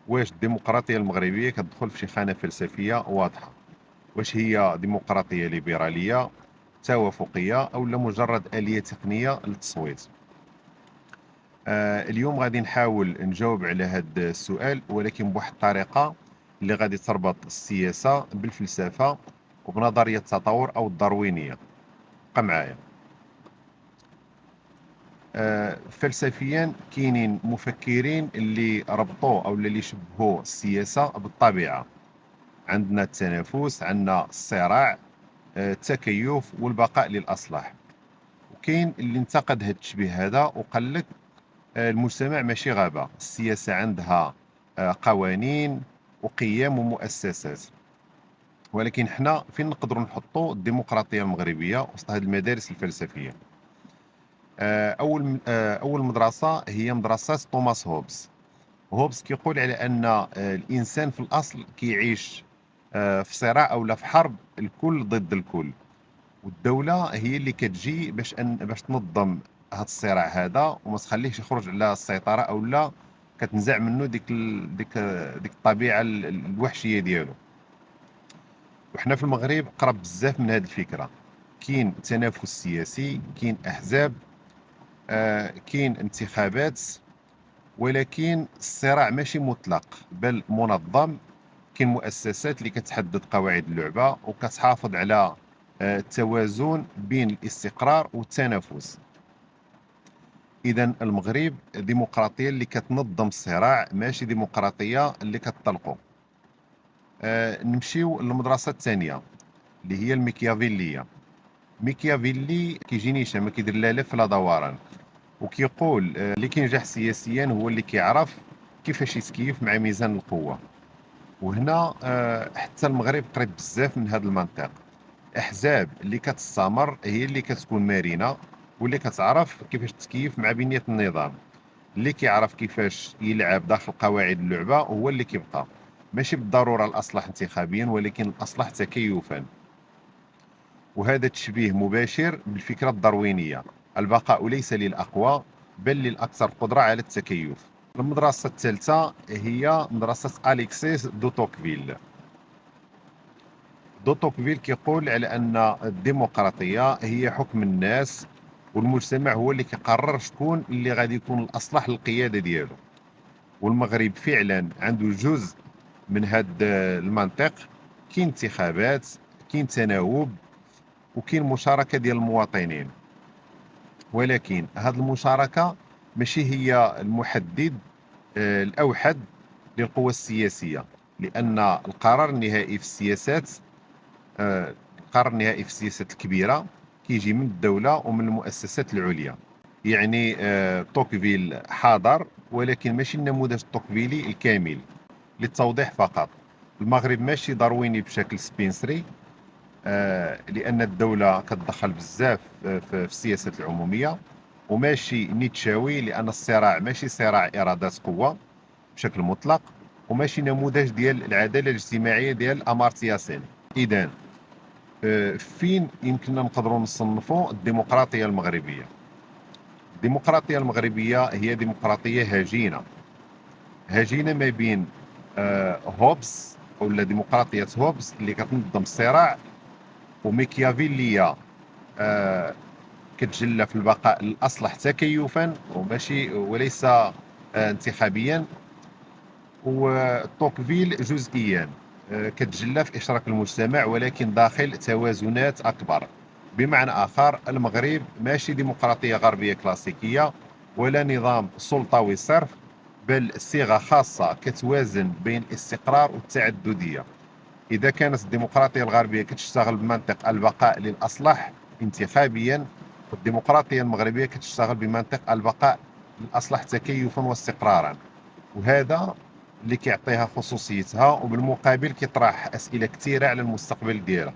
واش الديمقراطية المغربية كتدخل في شي خانة فلسفية واضحة؟ واش هي ديمقراطية ليبرالية توافقية أو لا مجرد آلية تقنية للتصويت؟ اليوم غادي نحاول نجاوب على هذا السؤال ولكن بواحد الطريقة اللي غادي تربط السياسة بالفلسفة وبنظرية التطور أو الداروينية. بقى معايا. فلسفيا كاينين مفكرين اللي ربطوا أو اللي شبهوا السياسة بالطبيعة. عندنا التنافس، عندنا الصراع، التكيف والبقاء للأصلح. وكاين اللي انتقد هذا التشبيه هذا وقال لك المجتمع ماشي غابة، السياسة عندها قوانين وقيم ومؤسسات. ولكن حنا فين نقدروا نحطوا الديمقراطية المغربية وسط هذه المدارس الفلسفية؟ أول مدرسة هي مدرسة توماس هوبز. هوبز كيقول على أن الإنسان في الأصل كيعيش في صراع أو لا في حرب، الكل ضد الكل، والدولة هي اللي كتجي باش تنظم هذا الصراع هذا وما تخليهش يخرج على السيطرة أو لا كتنزع منه ديك الطبيعة الوحشية ديالو. وحنا في المغرب قرب بزاف من هذه الفكرة. كاين تنافس سياسي، كاين أحزاب، كاين انتخابات، ولكن الصراع ماشي مطلق بل منظم. كاين مؤسسات اللي كتحدد قواعد اللعبة وكتحافظ على التوازن بين الاستقرار والتنافس. إذا المغرب ديمقراطية اللي كتنظم الصراع، ماشي ديمقراطية اللي كتطلقه. نمشيو للمدرسة الثانية اللي هي الميكيافيلية. ميكيافيلي كيجي نيشان ما كيدير لا لف لا دوران، وكيقول اللي كينجح سياسيا هو اللي كيعرف كيفاش يتكيف مع ميزان القوة. وهنا حتى المغرب قريب بزاف من هذا المنطق. احزاب اللي كتستمر هي اللي كتكون مرنه واللي كتعرف كيفاش تتكيف مع بنيه النظام. اللي كيعرف كيفاش يلعب داخل قواعد اللعبه هو اللي كيبقى، ماشي بالضروره الاصلح انتخابيا ولكن الاصلح تكيفا. وهذا تشبيه مباشر بالفكره الداروينيه، البقاء ليس للاقوى بل للاكثر قدره على التكيف. المدرسه الثالثه هي مدرسه اليكسيس دو توكفيل. دوتوكفيل كيقول على أن الديمقراطية هي حكم الناس والمجتمع هو اللي كيقرر شكون اللي غادي يكون الأصلح للقيادة ديالو. والمغرب فعلا عنده جزء من هذا المنطق. كاين انتخابات، كاين تناوب، وكاين مشاركة ديال المواطنين، ولكن هذه المشاركة ماشي هي المحدد الأوحد للقوى السياسية، لأن القرار النهائي في السياسات القرار النهائي في السياسات الكبيرة كيجي من الدولة ومن المؤسسات العليا. يعني طوكفيل حاضر ولكن ماشي النموذج الطوكفيلي الكامل. للتوضيح فقط، المغرب ماشي دارويني بشكل سبنسري، لأن الدولة كتدخل بزاف في السياسات العمومية، وماشي نيتشاوي لأن الصراع ماشي صراع إرادات قوة بشكل مطلق، وماشي نموذج ديال العدالة الاجتماعية ديال أمارتيا سين. إذن فين يمكننا نقدروا نصنفوا الديمقراطية المغربية؟ الديمقراطية المغربية هي ديمقراطية هجينة، هجينة ما بين هوبس ولا ديمقراطية هوبس اللي كتنظم الصراع، وميكيافيلية كتجلى في البقاء الأصلح تكيفا وماشي وليس انتخابيا، وطوكفيل جزئيا كتجلى في إشراك المجتمع ولكن داخل توازنات أكبر. بمعنى آخر، المغرب ماشي ديمقراطية غربية كلاسيكية ولا نظام سلطوي صرف، بل صيغة خاصة كتوازن بين الاستقرار والتعددية. إذا كانت الديمقراطية الغربية كتشتغل بمنطق البقاء للأصلح انتخابيا، والديمقراطية المغربية كتشتغل بمنطق البقاء للأصلح تكيفا واستقرارا. وهذا اللي كيعطيها خصوصيتها، وبالمقابل كيطرح أسئلة كثيرة على المستقبل ديالها.